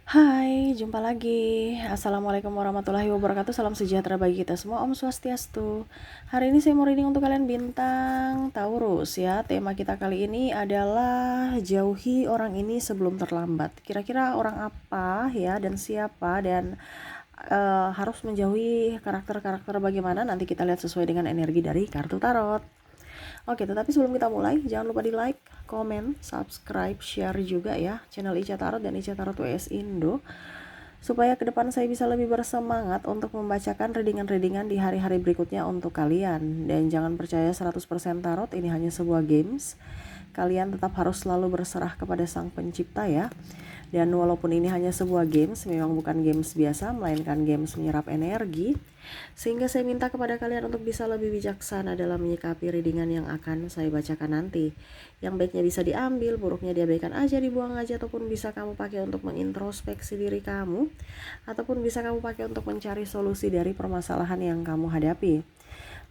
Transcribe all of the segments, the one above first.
Hai, jumpa lagi. Assalamualaikum warahmatullahi wabarakatuh. Salam sejahtera bagi kita semua. Om Swastiastu. Hari ini saya mau reading untuk kalian bintang Taurus ya. Tema kita kali ini adalah jauhi orang ini sebelum terlambat. Kira-kira orang apa ya dan siapa dan harus menjauhi karakter-karakter bagaimana? Nanti kita lihat sesuai dengan energi dari kartu tarot. Oke, tetapi sebelum kita mulai, jangan lupa di like, komen, subscribe, share juga ya channel Ica Tarot dan Ica Tarot WS Indo, supaya ke depan saya bisa lebih bersemangat untuk membacakan readingan-readingan di hari-hari berikutnya untuk kalian. Dan jangan percaya 100% tarot, ini hanya sebuah games. Kalian tetap harus selalu berserah kepada Sang Pencipta ya. Dan walaupun ini hanya sebuah games, memang bukan games biasa, melainkan games menyerap energi. Sehingga saya minta kepada kalian untuk bisa lebih bijaksana dalam menyikapi readingan yang akan saya bacakan nanti. Yang baiknya bisa diambil, buruknya diabaikan aja, dibuang aja, ataupun bisa kamu pakai untuk mengintrospeksi diri kamu, ataupun bisa kamu pakai untuk mencari solusi dari permasalahan yang kamu hadapi.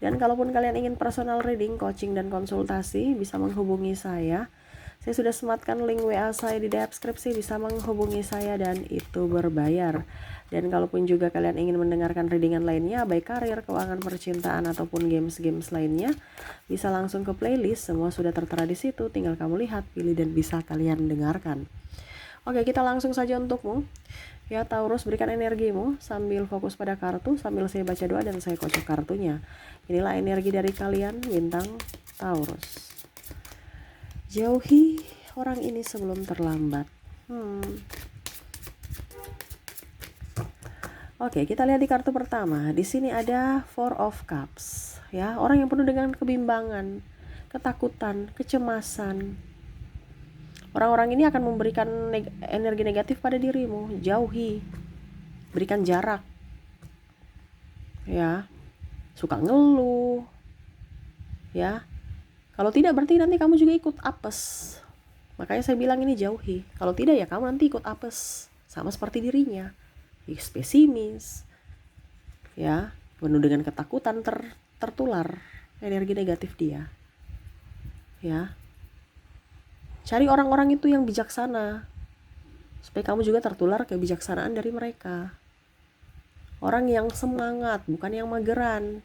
Dan kalaupun kalian ingin personal reading, coaching, dan konsultasi, bisa menghubungi saya. Saya sudah sematkan link WA saya di deskripsi, bisa menghubungi saya dan itu berbayar. Dan kalaupun juga kalian ingin mendengarkan readingan lainnya, baik karir, keuangan, percintaan, ataupun games-games lainnya, bisa langsung ke playlist, semua sudah tertera di situ, tinggal kamu lihat, pilih, dan bisa kalian dengarkan. Oke, kita langsung saja untukmu. Ya Taurus, berikan energimu sambil fokus pada kartu, sambil saya baca doa dan saya kocok kartunya. Inilah energi dari kalian, bintang Taurus. Jauhi orang ini sebelum terlambat. Oke, kita lihat di kartu pertama. Di sini ada Four of Cups. Ya, orang yang penuh dengan kebimbangan, ketakutan, kecemasan. Orang-orang ini akan memberikan energi negatif pada dirimu. Jauhi, berikan jarak. Ya, suka ngeluh. Ya, kalau tidak berarti nanti kamu juga ikut apes. Makanya saya bilang ini jauhi. Kalau tidak ya kamu nanti ikut apes. Sama seperti dirinya. Pesimis. Ya, penuh dengan ketakutan tertular energi negatif dia. Ya. Cari orang-orang itu yang bijaksana. Supaya kamu juga tertular kebijaksanaan dari mereka. Orang yang semangat, bukan yang mageran.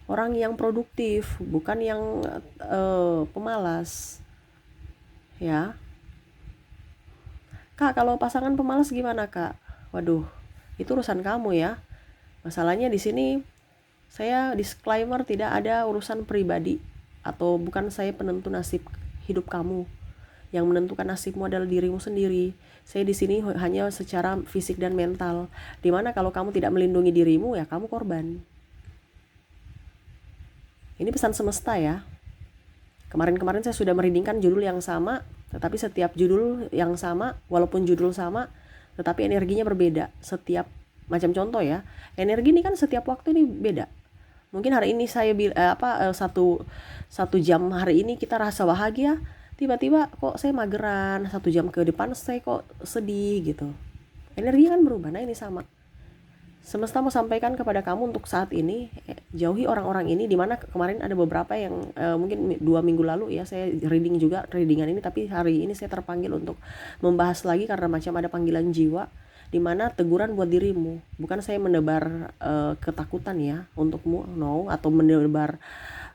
Orang yang produktif, bukan yang pemalas. Ya. Kak, kalau pasangan pemalas gimana, Kak? Waduh, itu urusan kamu ya. Masalahnya di sini saya disclaimer, tidak ada urusan pribadi atau bukan saya penentu nasib hidup kamu. Yang menentukan nasibmu adalah dirimu sendiri. Saya di sini hanya secara fisik dan mental. Dimana kalau kamu tidak melindungi dirimu ya kamu korban. Ini pesan semesta ya. Kemarin-kemarin saya sudah mereadingkan judul yang sama, tetapi setiap judul yang sama, walaupun judul sama, tetapi energinya berbeda. Setiap macam contoh ya, energi ini kan setiap waktu ini beda. Mungkin hari ini saya satu jam hari ini kita rasa bahagia, tiba-tiba kok saya mageran, 1 jam ke depan saya kok sedih gitu. Energi kan berubah. Nah ini sama. Semesta mau sampaikan kepada kamu untuk saat ini, jauhi orang-orang ini. Dimana kemarin ada beberapa yang mungkin 2 minggu lalu ya saya reading juga readingan ini, tapi hari ini saya terpanggil untuk membahas lagi karena macam ada panggilan jiwa, dimana teguran buat dirimu. Bukan saya menebar ketakutan ya untukmu, no, atau menebar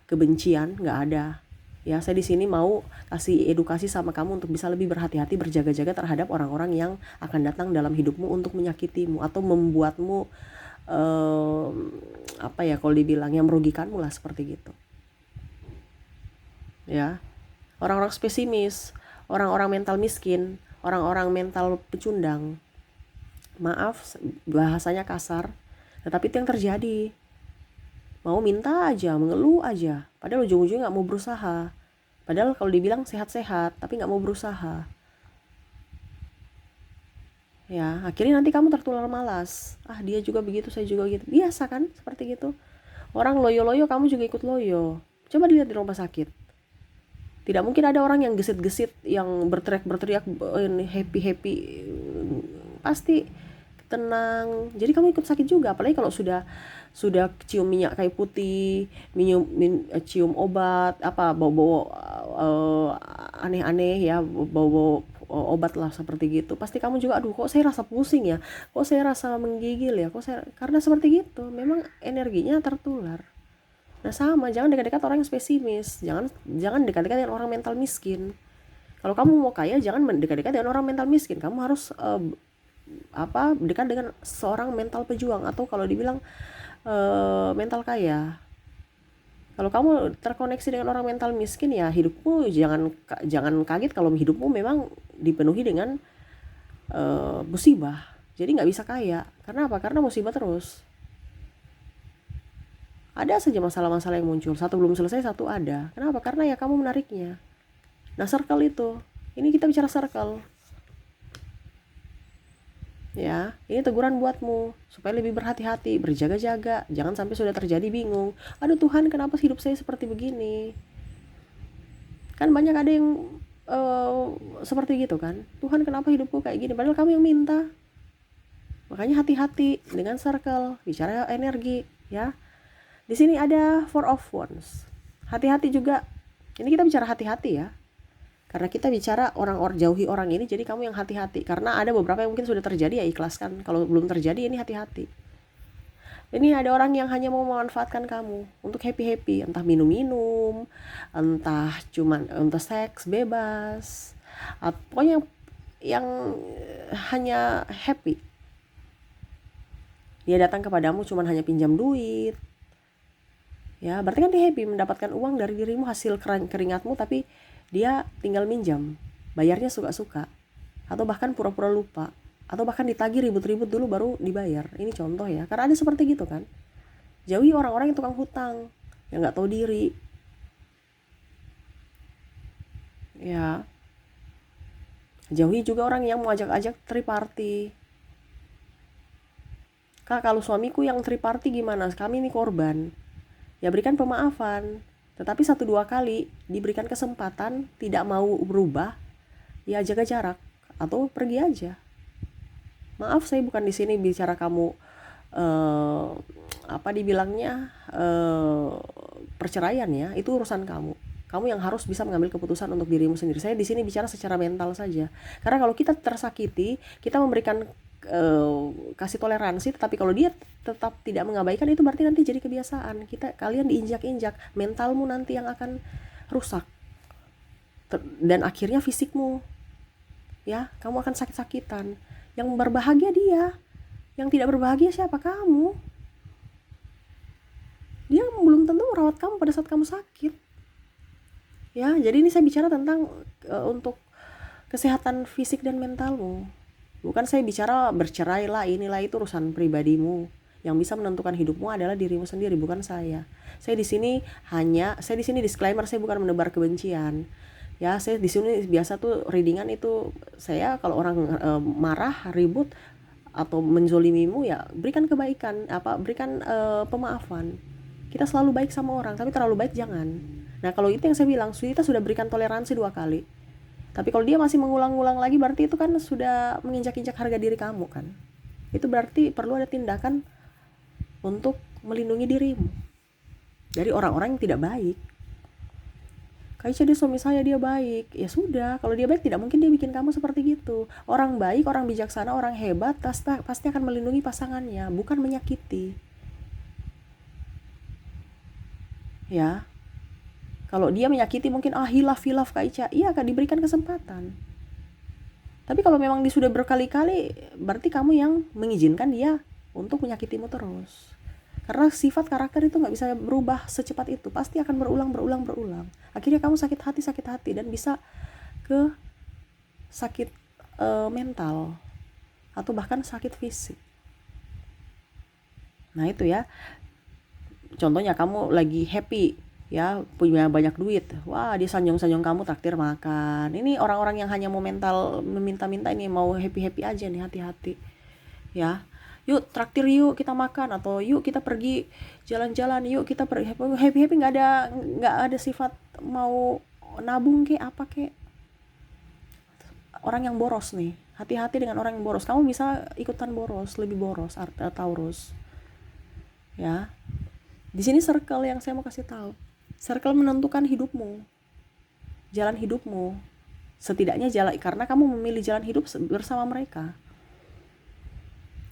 kebencian, nggak ada. Ya, saya di sini mau kasih edukasi sama kamu untuk bisa lebih berhati-hati, berjaga-jaga terhadap orang-orang yang akan datang dalam hidupmu untuk menyakitimu atau membuatmu kalau dibilang yang merugikanmu lah, seperti gitu. Ya, orang-orang pesimis, orang-orang mental miskin, orang-orang mental pecundang. Maaf, bahasanya kasar, tetapi itu yang terjadi. Mau minta aja, mengeluh aja, padahal ujung-ujungnya gak mau berusaha. Padahal kalau dibilang sehat-sehat, tapi gak mau berusaha. Ya, akhirnya nanti kamu tertular malas. Dia juga begitu, saya juga gitu. Biasa kan, seperti gitu. Orang loyo-loyo, kamu juga ikut loyo. Coba dilihat di rumah sakit. Tidak mungkin ada orang yang gesit-gesit, yang berteriak-berteriak, happy-happy. Pasti tenang. Jadi kamu ikut sakit juga, apalagi kalau sudah cium minyak kayu putih, cium obat, bau-bau aneh-aneh ya, bau-bau obat lah seperti gitu. Pasti kamu juga, aduh kok saya rasa pusing ya, kok saya rasa menggigil ya, karena seperti gitu. Memang energinya tertular. Nah sama, jangan dekat-dekat orang yang pesimis, jangan dekat-dekat dengan orang mental miskin. Kalau kamu mau kaya, jangan dekat-dekat dengan orang mental miskin. Kamu harus dekat dengan seorang mental pejuang, atau kalau dibilang mental kaya. Kalau kamu terkoneksi dengan orang mental miskin, ya hidupmu jangan kaget kalau hidupmu memang dipenuhi dengan musibah. Jadi nggak bisa kaya. Karena apa? Karena musibah terus. Ada saja masalah-masalah yang muncul. Satu belum selesai, satu ada. Kenapa? Karena ya kamu menariknya. Nah, circle itu. Ini kita bicara circle. Ya, ini teguran buatmu supaya lebih berhati-hati, berjaga-jaga. Jangan sampai sudah terjadi bingung. Aduh Tuhan, kenapa hidup saya seperti begini? Kan banyak ada yang seperti gitu kan. Tuhan, kenapa hidupku kayak gini? Padahal kamu yang minta. Makanya hati-hati dengan circle, bicara energi, ya. Di sini ada Four of Wands. Hati-hati juga. Ini kita bicara hati-hati ya. Karena kita bicara orang jauhi orang ini, jadi kamu yang hati-hati. Karena ada beberapa yang mungkin sudah terjadi, ya ikhlaskan. Kalau belum terjadi, ini hati-hati. Ini ada orang yang hanya mau memanfaatkan kamu untuk happy-happy, entah minum-minum, entah seks bebas, pokoknya yang hanya happy. Dia datang kepadamu cuman hanya pinjam duit. Ya, berarti kan dia happy mendapatkan uang dari dirimu, hasil keringatmu, tapi dia tinggal minjam, bayarnya suka-suka, atau bahkan pura-pura lupa, atau bahkan ditagih ribut-ribut dulu baru dibayar. Ini contoh ya, karena ada seperti gitu kan. Jauhi orang-orang yang tukang hutang, yang nggak tahu diri. Ya, jauhi juga orang yang mau ajak-ajak triparty. Kak, kalau suamiku yang triparty gimana? Kami ini korban. Ya berikan pemaafan. Tetapi 1-2 kali diberikan kesempatan tidak mau berubah, ya jaga jarak atau pergi aja. Maaf, saya bukan di sini bicara kamu perceraian ya, itu urusan kamu. Kamu yang harus bisa mengambil keputusan untuk dirimu sendiri. Saya di sini bicara secara mental saja. Karena kalau kita tersakiti, kita memberikan kasih toleransi, tetapi kalau dia tetap tidak mengabaikan, itu berarti nanti jadi kebiasaan. Kalian diinjak-injak, mentalmu nanti yang akan rusak. Dan akhirnya fisikmu. Ya, kamu akan sakit-sakitan. Yang berbahagia dia. Yang tidak berbahagia siapa? Kamu. Dia belum tentu merawat kamu pada saat kamu sakit. Ya, jadi ini saya bicara tentang untuk kesehatan fisik dan mentalmu. Bukan saya bicara bercerai lah, inilah itu urusan pribadimu. Yang bisa menentukan hidupmu adalah dirimu sendiri, bukan saya. Saya di sini disclaimer, saya bukan menebar kebencian. Ya, saya di sini biasa tuh readingan itu, saya kalau orang marah, ribut atau menzolimimu, ya berikan kebaikan, berikan pemaafan. Kita selalu baik sama orang, tapi terlalu baik jangan. Nah, kalau itu yang saya bilang, kita sudah berikan toleransi 2 kali. Tapi kalau dia masih mengulang-ulang lagi, berarti itu kan sudah menginjak-injak harga diri kamu kan. Itu berarti perlu ada tindakan untuk melindungi dirimu dari orang-orang yang tidak baik. Kayak dia suami saya, dia baik. Ya sudah, kalau dia baik tidak mungkin dia bikin kamu seperti gitu. Orang baik, orang bijaksana, orang hebat pasti akan melindungi pasangannya, bukan menyakiti. Ya. Kalau dia menyakiti mungkin hilaf Kak Ica. Iya, Kak, diberikan kesempatan. Tapi kalau memang dia sudah berkali-kali, berarti kamu yang mengizinkan dia untuk menyakitimu terus. Karena sifat karakter itu nggak bisa berubah secepat itu. Pasti akan berulang. Akhirnya kamu sakit hati dan bisa ke sakit mental atau bahkan sakit fisik. Nah itu ya. Contohnya kamu lagi happy, ya punya banyak duit, wah dia sanjung-sanjung kamu, traktir makan. Ini orang-orang yang hanya mau mental meminta-minta, ini mau happy-happy aja nih, hati-hati ya. Yuk traktir, yuk kita makan, atau yuk kita pergi jalan-jalan, yuk kita pergi happy-happy, nggak ada sifat mau nabung apa orang yang boros nih. Hati-hati dengan orang yang boros. Kamu bisa ikutan boros, lebih boros, Taurus ya. Di sini circle yang saya mau kasih tahu. Circle menentukan hidupmu, jalan hidupmu. Setidaknya jalan, karena kamu memilih jalan hidup bersama mereka.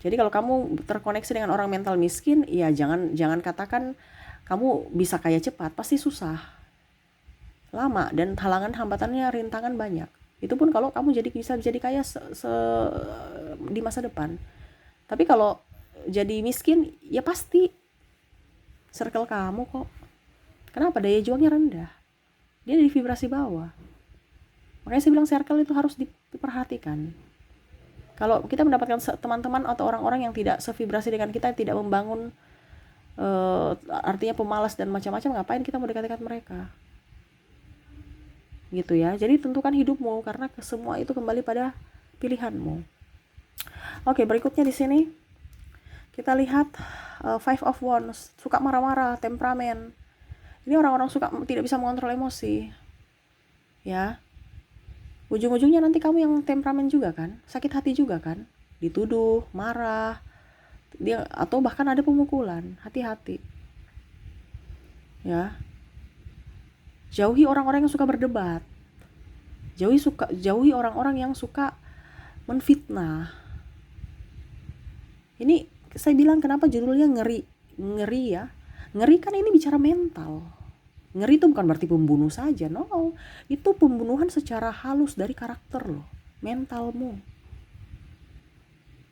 Jadi kalau kamu terkoneksi dengan orang mental miskin, ya jangan katakan kamu bisa kaya cepat, pasti susah, lama, dan halangan, hambatannya, rintangan banyak. Itu pun kalau kamu bisa jadi kaya di masa depan. Tapi kalau jadi miskin, ya pasti circle kamu kok. Kenapa? Daya juangnya rendah. Dia di vibrasi bawah. Makanya saya bilang circle itu harus diperhatikan. Kalau kita mendapatkan teman-teman atau orang-orang yang tidak sevibrasi dengan kita, yang tidak membangun, artinya pemalas dan macam-macam, ngapain kita mau dekat-dekat mereka? Gitu ya. Jadi tentukan hidupmu, karena semua itu kembali pada pilihanmu. Oke, berikutnya di sini kita lihat Five of Wands, suka marah-marah, temperamen. Ini orang-orang suka tidak bisa mengontrol emosi. Ya. Ujung-ujungnya nanti kamu yang temperamen juga kan, sakit hati juga kan, dituduh, marah, dia, atau bahkan ada pemukulan. Hati-hati. Ya. Jauhi orang-orang yang suka berdebat. Jauhi orang-orang yang suka menfitnah. Ini saya bilang kenapa judulnya ngeri. Ngeri ya. Ngeri kan ini bicara mental. Ngeri itu bukan berarti pembunuh saja, no. Itu pembunuhan secara halus dari karakter lo, mentalmu.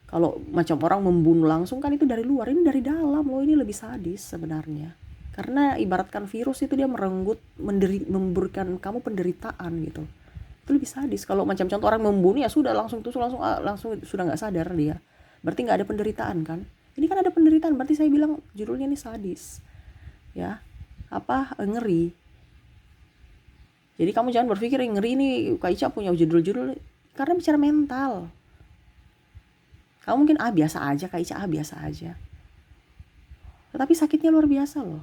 Kalau macam orang membunuh langsung kan itu dari luar, ini dari dalam lo, ini lebih sadis sebenarnya. Karena ibaratkan virus itu dia merenggut, memberikan kamu penderitaan gitu. Itu lebih sadis. Kalau macam contoh orang membunuh ya sudah langsung sudah nggak sadar dia. Berarti nggak ada penderitaan kan? Ini kan ada penderitaan, berarti saya bilang judulnya ini sadis. Ya. Ngeri. Jadi kamu jangan berpikir ngeri ini Kak Ica punya judul-judul, karena bicara mental. Kamu mungkin biasa aja, Kak Ica biasa aja, tetapi sakitnya luar biasa loh.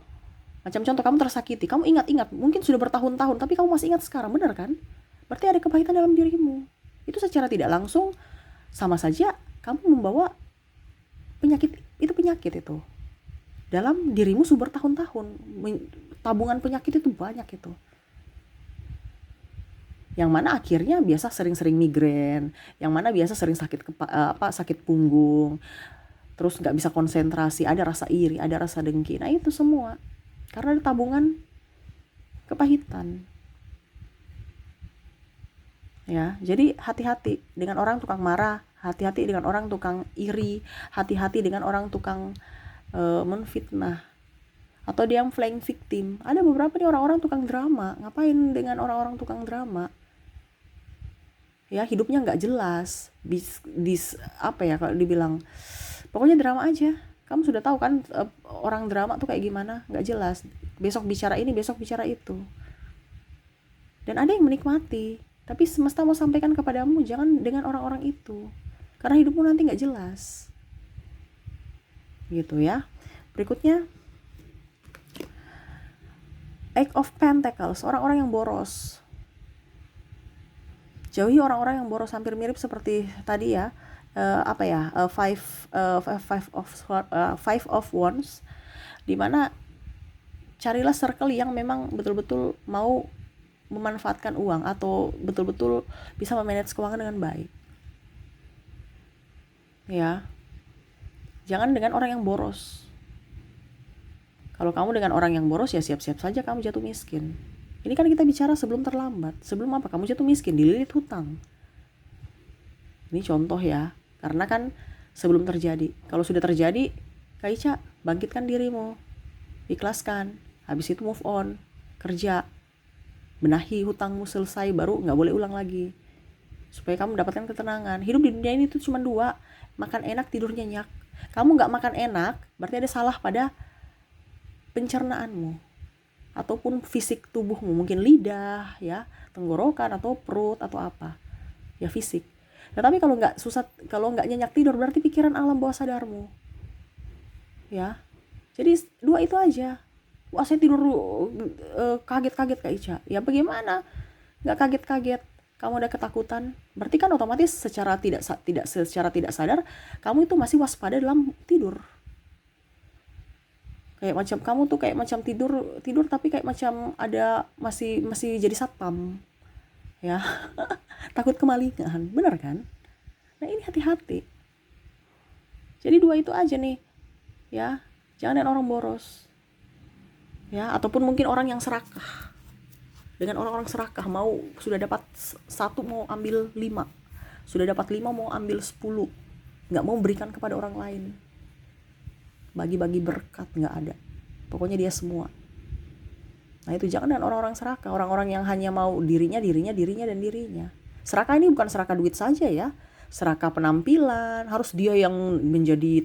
Macam contoh kamu tersakiti, kamu ingat mungkin sudah bertahun-tahun, tapi kamu masih ingat sekarang, benar kan? Berarti ada kepahitan dalam dirimu. Itu secara tidak langsung sama saja kamu membawa penyakit itu dalam dirimu bertahun-tahun. Tabungan penyakit itu banyak itu, yang mana akhirnya biasa sering-sering migrain, yang mana biasa sering sakit punggung, terus nggak bisa konsentrasi, ada rasa iri, ada rasa dengki. Nah itu semua karena ada tabungan kepahitan. Ya, jadi hati-hati dengan orang tukang marah, hati-hati dengan orang tukang iri, hati-hati dengan orang tukang menfitnah, atau dia yang playing victim. Ada beberapa nih orang-orang tukang drama. Ngapain dengan orang-orang tukang drama? Ya, hidupnya nggak jelas. Kalau dibilang, pokoknya drama aja. Kamu sudah tahu kan orang drama tuh kayak gimana? Nggak jelas. Besok bicara ini, besok bicara itu. Dan ada yang menikmati. Tapi semesta mau sampaikan kepadamu, jangan dengan orang-orang itu. Karena hidupmu nanti nggak jelas. Gitu ya. Berikutnya, Eight of Pentacles, orang-orang yang boros. Jauhi orang-orang yang boros, hampir mirip seperti tadi ya. Five of Wands, dimana carilah circle yang memang betul-betul mau memanfaatkan uang atau betul-betul bisa memanage keuangan dengan baik. Ya. Jangan dengan orang yang boros. Kalau kamu dengan orang yang boros, ya siap-siap saja kamu jatuh miskin. Ini kan kita bicara sebelum terlambat. Sebelum apa? Kamu jatuh miskin, dililit hutang. Ini contoh ya. Karena kan sebelum terjadi. Kalau sudah terjadi, Kak Ica, bangkitkan dirimu. Ikhlaskan. Habis itu move on. Kerja. Benahi hutangmu, selesai, baru nggak boleh ulang lagi. Supaya kamu mendapatkan ketenangan. Hidup di dunia ini tuh cuma dua. Makan enak, tidur nyenyak. Kamu nggak makan enak, berarti ada salah pada pencernaanmu ataupun fisik tubuhmu, mungkin lidah ya, tenggorokan atau perut atau apa ya, fisik. Tetapi kalau nggak nyenyak tidur, berarti pikiran alam bawah sadarmu ya. Jadi dua itu aja. Wah, saya tidur kaget-kaget Kak Ica. Ya bagaimana nggak kaget-kaget? Kamu ada ketakutan, berarti kan otomatis secara tidak sadar kamu itu masih waspada dalam tidur. Kayak macam kamu tuh kayak macam tidur tapi kayak macam ada masih jadi satpam. ya. Takut kemalingan, bener kan? Nah ini hati-hati. Jadi 2 itu aja nih, ya. Jangan yang orang boros, ya. Ataupun mungkin orang yang serakah. Dengan orang-orang serakah, mau sudah dapat 1 mau ambil 5, sudah dapat 5 mau ambil 10, nggak mau berikan kepada orang lain. Bagi-bagi berkat nggak ada. Pokoknya dia semua. Nah itu jangan dengan orang-orang serakah, orang-orang yang hanya mau dirinya. Serakah ini bukan serakah duit saja ya, serakah penampilan, harus dia yang menjadi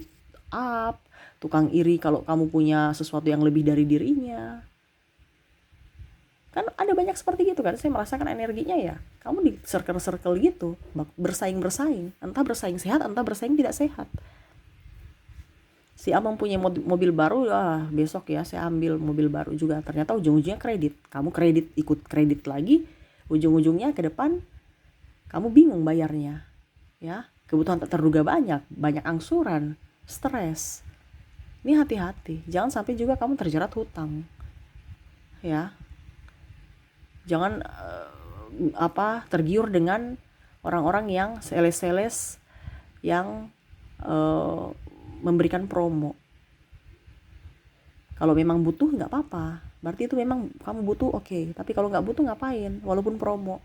tukang iri kalau kamu punya sesuatu yang lebih dari dirinya. Kan ada banyak seperti gitu kan, saya merasakan energinya ya. Kamu di circle-circle gitu, bersaing, entah bersaing sehat, entah bersaing tidak sehat. Si A mempunyai mobil baru, besok ya saya ambil mobil baru juga. Ternyata ujung-ujungnya kredit. Kamu ikut kredit lagi, ujung-ujungnya ke depan kamu bingung bayarnya. Ya, kebutuhan tak terduga banyak angsuran, stres. Ini hati-hati, jangan sampai juga kamu terjerat hutang. Ya. Jangan tergiur dengan orang-orang yang sales yang memberikan promo. Kalau memang butuh nggak apa-apa, berarti itu memang kamu butuh, oke. Tapi kalau nggak butuh ngapain, walaupun promo.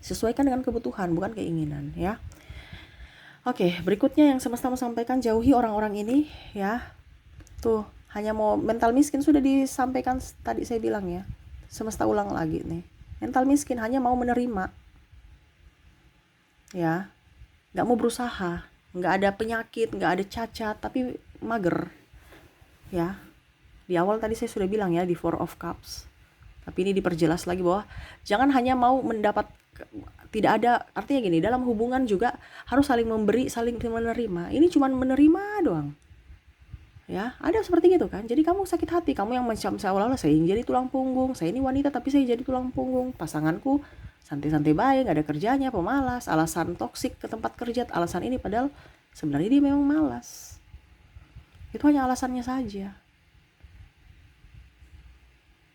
Sesuaikan dengan kebutuhan, bukan keinginan, ya. Oke, berikutnya yang semesta mau sampaikan, jauhi orang-orang ini, ya. Tuh, hanya mau mental miskin sudah disampaikan tadi saya bilang ya. Semesta ulang lagi nih. Mental miskin hanya mau menerima, ya. Nggak mau berusaha, nggak ada penyakit, nggak ada cacat, tapi mager, ya. Di awal tadi saya sudah bilang ya, di Four of Cups. Tapi ini diperjelas lagi bahwa jangan hanya mau mendapat, tidak ada, artinya gini, dalam hubungan juga harus saling memberi, saling menerima. Ini cuma menerima doang. Ya, ada seperti gitu kan. Jadi kamu sakit hati, kamu yang macam seolah-olah saya yang jadi tulang punggung, saya ini wanita tapi saya jadi tulang punggung, pasanganku santai-santai baik, gak ada kerjanya, pemalas, alasan toksik ke tempat kerja, alasan ini, padahal sebenarnya dia memang malas. Itu hanya alasannya saja.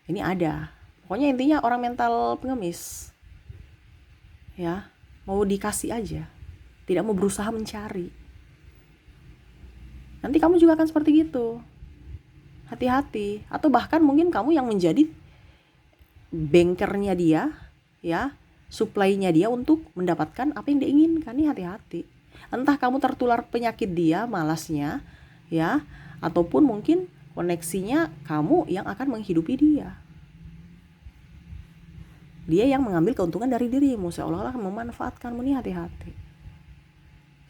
Ini ada. Pokoknya intinya orang mental pengemis. Ya, mau dikasih aja. Tidak mau berusaha mencari. Nanti kamu juga akan seperti gitu. Hati-hati. Atau bahkan mungkin kamu yang menjadi bankernya dia, ya, supply-nya dia untuk mendapatkan apa yang dia inginkan. Nih hati-hati. Entah kamu tertular penyakit dia, malasnya, ya, ataupun mungkin koneksinya kamu yang akan menghidupi dia. Dia yang mengambil keuntungan dari dirimu, seolah-olah memanfaatkanmu. Nih hati-hati.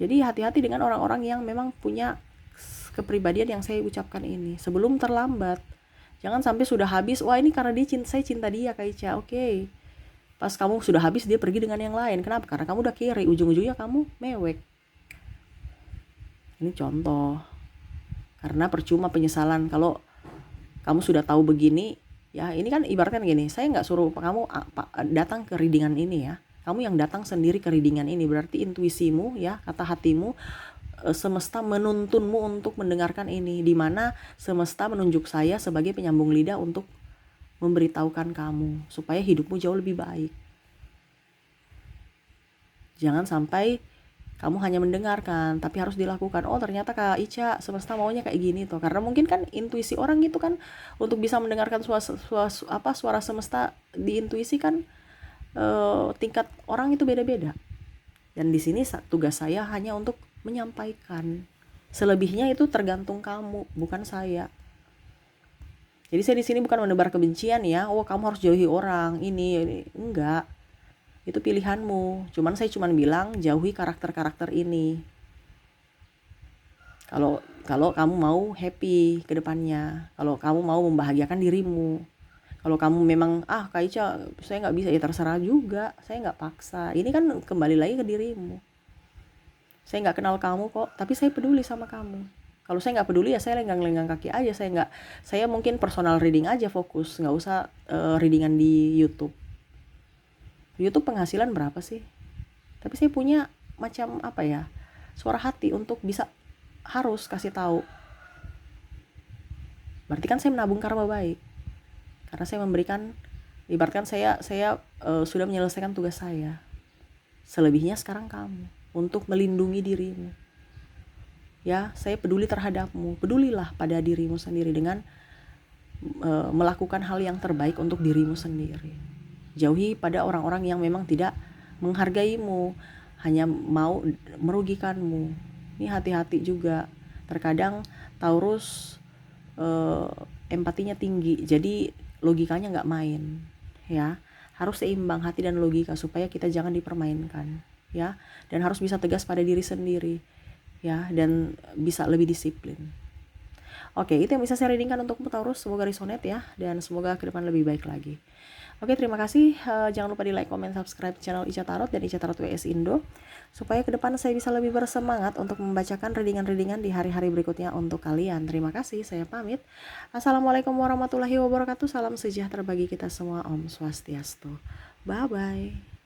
Jadi hati-hati dengan orang-orang yang memang punya kepribadian yang saya ucapkan ini sebelum terlambat. Jangan sampai sudah habis, wah ini karena saya cinta dia Kak Ica, oke. Pas kamu sudah habis dia pergi dengan yang lain. Kenapa? Karena kamu udah kiri, ujung-ujungnya kamu mewek. Ini contoh. Karena percuma penyesalan kalau kamu sudah tahu begini, ya ini kan ibaratkan gini, saya nggak suruh kamu datang ke readingan ini ya. Kamu yang datang sendiri ke readingan ini, berarti intuisimu ya, kata hatimu, semesta menuntunmu untuk mendengarkan ini, di mana semesta menunjuk saya sebagai penyambung lidah untuk memberitahukan kamu supaya hidupmu jauh lebih baik. Jangan sampai kamu hanya mendengarkan, tapi harus dilakukan. Oh ternyata Kak Ica semesta maunya kayak gini tuh. Karena mungkin kan intuisi orang gitu kan, untuk bisa mendengarkan suara semesta diintuisi kan, tingkat orang itu beda-beda. Dan di sini tugas saya hanya untuk menyampaikan. Selebihnya itu tergantung kamu, bukan saya. Jadi saya di sini bukan menebar kebencian ya. Oh kamu harus jauhi orang ini. Enggak. Itu pilihanmu. Saya cuman bilang jauhi karakter-karakter ini. Kalau kamu mau happy ke depannya, kalau kamu mau membahagiakan dirimu. Kalau kamu memang Kak Ica saya nggak bisa, ya terserah juga. Saya nggak paksa. Ini kan kembali lagi ke dirimu. Saya nggak kenal kamu kok, tapi saya peduli sama kamu. Kalau saya nggak peduli ya saya lenggang-lenggang kaki aja. Saya mungkin personal reading aja fokus, nggak usah readingan di YouTube. YouTube penghasilan berapa sih? Tapi saya punya macam suara hati untuk bisa harus kasih tahu. Berarti kan saya menabung karma baik, karena saya memberikan Ibaratkan saya sudah menyelesaikan tugas saya. Selebihnya sekarang kamu untuk melindungi dirimu. Ya, saya peduli terhadapmu. Pedulilah pada dirimu sendiri dengan melakukan hal yang terbaik untuk dirimu sendiri. Jauhi pada orang-orang yang memang tidak menghargaimu, hanya mau merugikanmu. Ini hati-hati juga. Terkadang Taurus empatinya tinggi, jadi logikanya nggak main, ya. Harus seimbang hati dan logika supaya kita jangan dipermainkan, ya. Dan harus bisa tegas pada diri sendiri, ya, dan bisa lebih disiplin. Oke, itu yang bisa saya readingkan untukmu Taurus. Semoga resonate ya, dan semoga ke depan lebih baik lagi. Oke, terima kasih. Jangan lupa di like, comment, subscribe channel Ica Tarot dan Ica Tarot WS Indo, supaya ke depan saya bisa lebih bersemangat untuk membacakan readingan-readingan di hari-hari berikutnya untuk kalian. Terima kasih, saya pamit. Assalamualaikum warahmatullahi wabarakatuh. Salam sejahtera bagi kita semua. Om Swastiastu. Bye-bye.